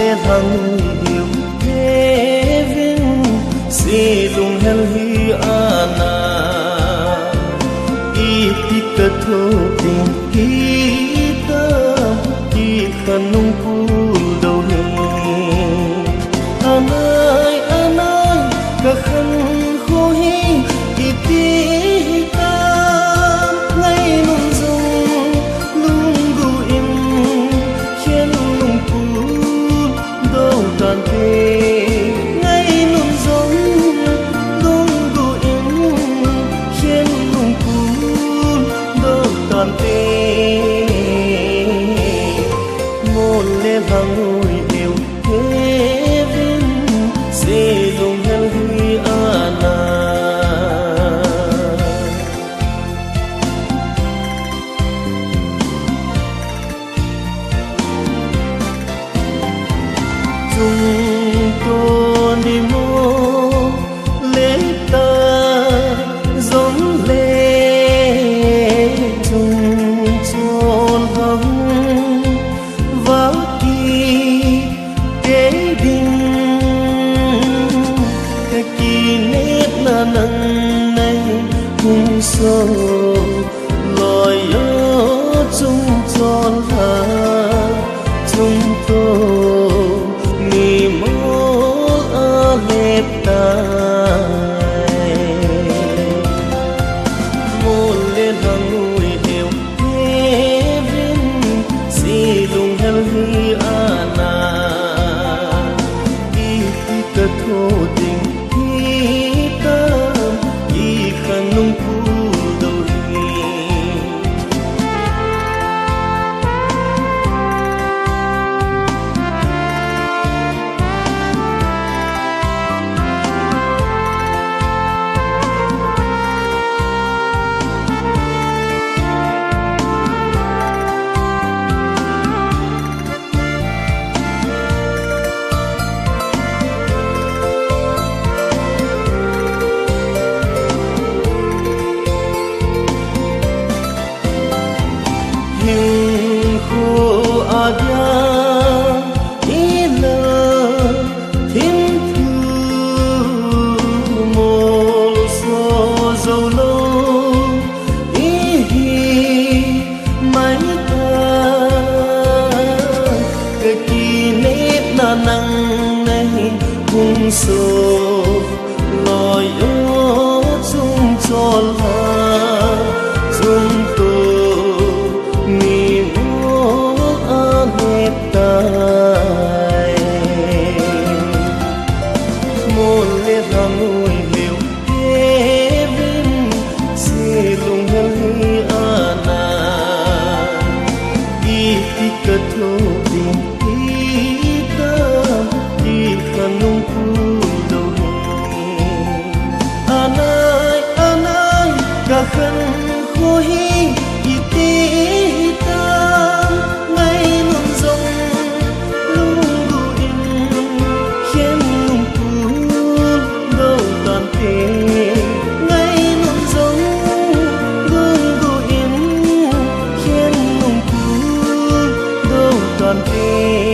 lên hằng hiểu thế vinh si lung hel hi ana iti katho ting kita ki khanung ku đâu ni anai anai ka khan kho hi iti hằng ngồi đều thế vinh dễ lung hel hi ana chúng tôi đi mô lễ ta giống lễ chúng tròn hồng và nắng nay hung sâu loi ở chung tròn hà chung tô mi mô ở lẹp tai một lên hàng ngồi hiểu thế vinh si lung hel hi ana đi cất thô tình hình khô ada ila thiên thư mô so dầu lâu ý hi mãi ta cái kỳ nét na năng này hung sô lòi ô chung tròn hà chung tô katho ting kita di khanung ku đâu ni anai anai ka khan kho hi iti ta ngay nun dòng lung gu in khen lung ku đâu tan te ngay nun dòng lung gu in khen lung ku toàn thế